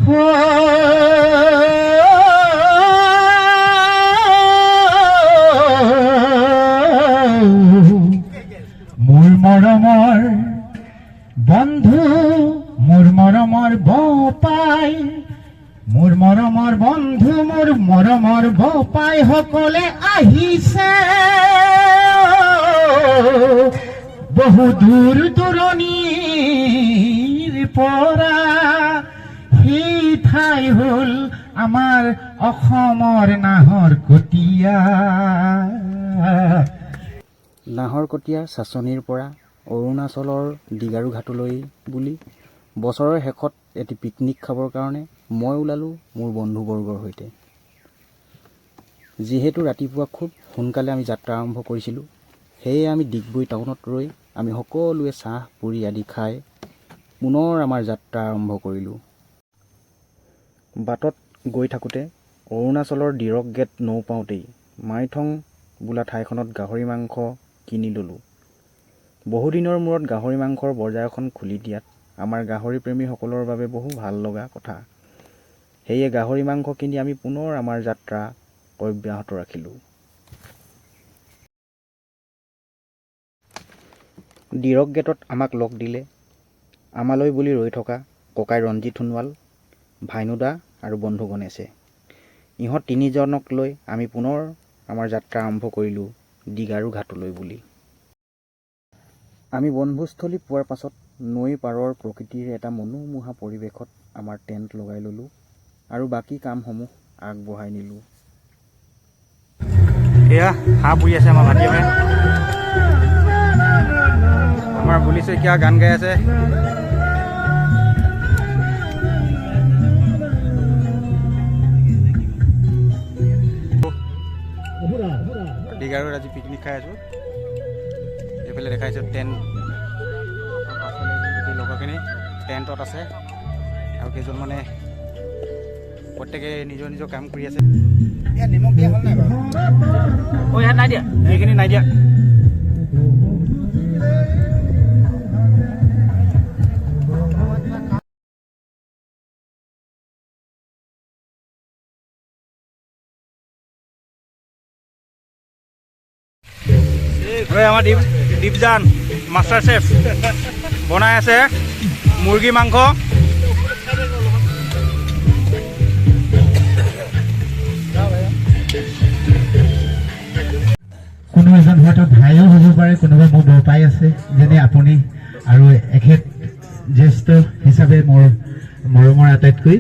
মোৰ মৰমৰ বন্ধু মোৰ মৰমৰ বপাই মোৰ মৰমৰ বন্ধু মোৰ মৰমৰ বপাই সকলে আহিছে বহু দূৰ দূৰণিৰ পৰা সেই ঠাই হ'ল আমাৰ অসমৰ নাহৰকটীয়া। নাহৰকটীয়াৰ চাচনিৰ পৰা অৰুণাচলৰ দিগাৰু ঘাটলৈ বুলি বছৰৰ শেষত এটি পিকনিক খাবৰ কাৰণে মই ওলালোঁ মোৰ বন্ধুবৰ্গৰ সৈতে। যিহেতু ৰাতিপুৱা খুব সোনকালে আমি যাত্ৰা আৰম্ভ কৰিছিলোঁ, সেয়ে আমি ডিগবৈ টাউনত ৰৈ আমি সকলোৱে চাহ পুৰি আদি খাই পুনৰ আমাৰ যাত্ৰা আৰম্ভ কৰিলোঁ। বাটত গৈ থাকোঁতে অৰুণাচলৰ ডিৰক গেট নৌ পাওঁতেই মাইথং বোলা ঠাইখনত গাহৰি মাংস কিনি ল'লোঁ। বহুদিনৰ মূৰত গাহৰি মাংসৰ বজাৰ এখন খুলি দিয়াত আমাৰ গাহৰি প্ৰেমীসকলৰ বাবে বহু ভাল লগা কথা। সেয়ে গাহৰি মাংস কিনি আমি পুনৰ আমাৰ যাত্ৰা অব্যাহত ৰাখিলোঁ। ডিৰক গেটত আমাক লগ দিলে আমালৈ বুলি ৰৈ থকা ককাই ৰঞ্জিত সোণোৱাল, ভাইনুদা আৰু বন্ধু গণেশে। ইহঁত তিনিজনক লৈ আমি পুনৰ আমাৰ যাত্ৰা আৰম্ভ কৰিলোঁ দিগাৰু ঘাটলৈ বুলি। আমি বনভোজস্থলী পোৱাৰ পাছত নৈ পাৰৰ প্ৰকৃতিৰ এটা মনোমোহা পৰিৱেশত আমাৰ টেণ্ট লগাই ল'লোঁ আৰু বাকী কামসমূহ আগবঢ়াই নিলোঁ। এয়া হাঁহ পুৰি আছে আমাৰ ভাইটিয়ে। আমাৰ বুলি শইকীয়া গান গাই আছে। দিগাৰুত আজি পিকনিক খাই আছোঁ। এইফালে দেখাইছোঁ টেণ্ট, গোটেই লগৰখিনি টেণ্টত আছে আৰু কেইজনমানে প্ৰত্যেকে নিজৰ নিজৰ কাম কৰি আছে। নিমখ দিয়া হ'ল নাই বাৰু? ইয়াত নাই দিয়া, এইখিনি নাই দিয়া। আমাৰ দীপজান মাষ্টাৰ চেফ বনাই আছে মুৰ্গী মাংস। কোনো এজন হয়তো ভাইও হ'ব পাৰে, কোনোবা মোৰ বৰপাই আছে যেনে আপুনি, আৰু এখেত জ্যেষ্ঠ হিচাপে মোৰ মৰমৰ আটাইতকৈ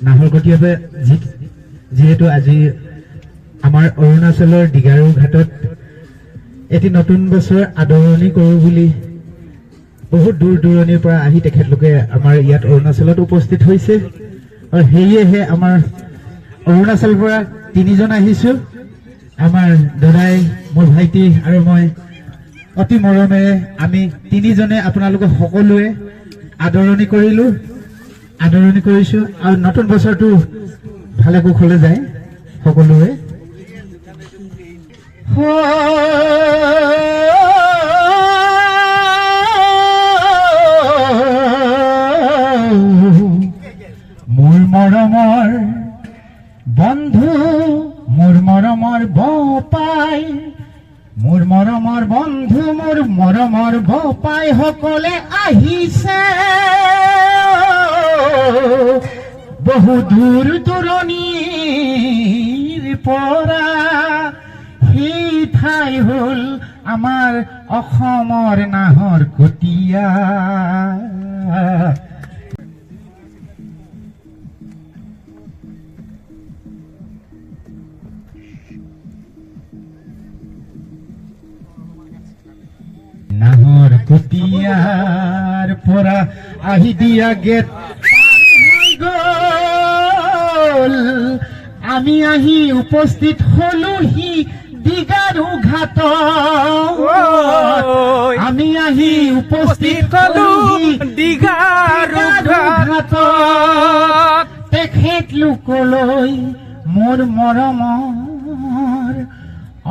নাহৰকটীয়াতে যিহেতু আজি আমাৰ অৰুণাচলৰ দিগাৰু ঘাটত এটি নতুন বছৰ আদৰণি কৰোঁ বুলি বহুত দূৰ দূৰণিৰ পৰা আহি তেখেতলোকে আমাৰ ইয়াত অৰুণাচলত উপস্থিত হৈছে। আৰু সেয়েহে আমাৰ অৰুণাচলৰ পৰা তিনিজন আহিছোঁ। আমাৰ দাদাই, মোৰ ভাইটি আৰু মই অতি মৰমেৰে আমি তিনিজনে আপোনালোকক সকলোৱে আদৰণি কৰিছোঁ আৰু নতুন বছৰটো ভালে কুশলে যায় সকলোৱে। মোৰ মৰমৰ বন্ধু মোৰ মৰমৰ বপাই মোৰ মৰমৰ বন্ধু মোৰ মৰমৰ বপাই সকলে আহিছে বহু দূৰ দূৰণিৰ পৰা। সেই ঠাই হ'ল আমাৰ অসমৰ নাহৰকটীয়া। নাহৰকটীয়াৰ পৰা আহি দিয়া গেট গ'ল, আমি আহি উপস্থিত হলোহি দিগাৰু ঘাটত। আমি আহি উপস্থিত হলোহি দিগাৰু ঘাটত। তেখেতলোকলৈ মোৰ মৰমৰ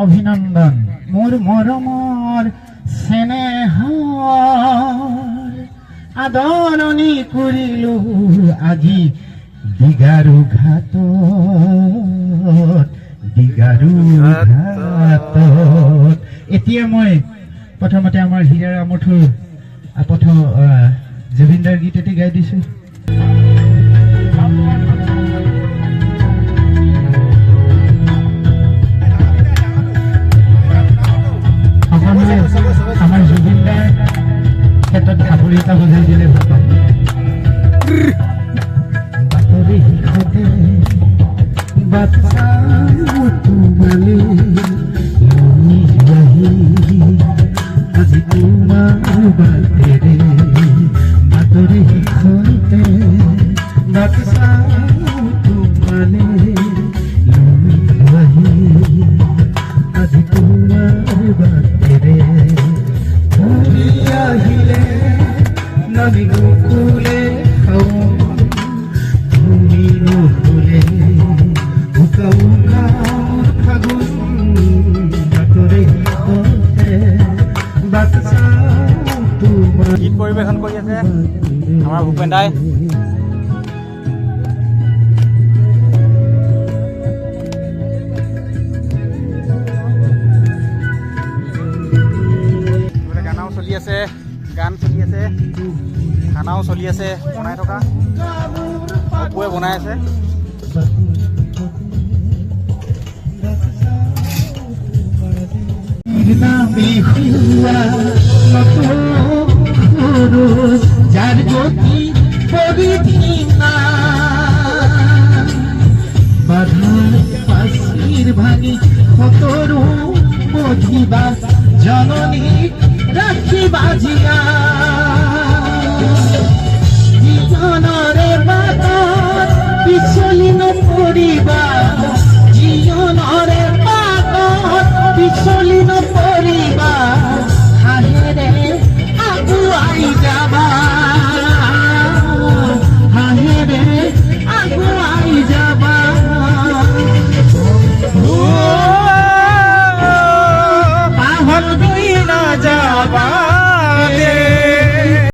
অভিনন্দন, মোৰ মৰমৰ চেনেহৰ আদৰণি কৰিলো আজি দিগাৰু ঘাটত এতিয়া মই প্ৰথমতে আমাৰ হীৰাৰ আমঠুৰ প্ৰথম জুবিনদাৰ গীত এটি গাই দিছো। সকলোৱে আমাৰ জুবিনদাৰ ক্ষেত্ৰত খাবৰি এটা বজাই দিলে ভাল পাম। বাতৰি শিষতে বাট চাওঁ তোমালে আজি তোমাৰ বাটেৰে বাতৰি শিষতে বাট চাওঁ তোমালে আজি তোমাৰ বাটেৰে তুমি আহিলে নদী কুকুলে খাওঁ তুমি নুশুলে উকা উকা ফাগুন বাতৰি শিষতে বাট চাওঁ তোমাৰ গীত পৰিৱেশন কৰি আছে আমাৰ ভূপেন দাই। গানাও চলি আছে, গান চলি আছে, খানাও চলি আছে, বনাই থকা অপুৱে বনাই আছে। যাৰ গতি পৰিধি না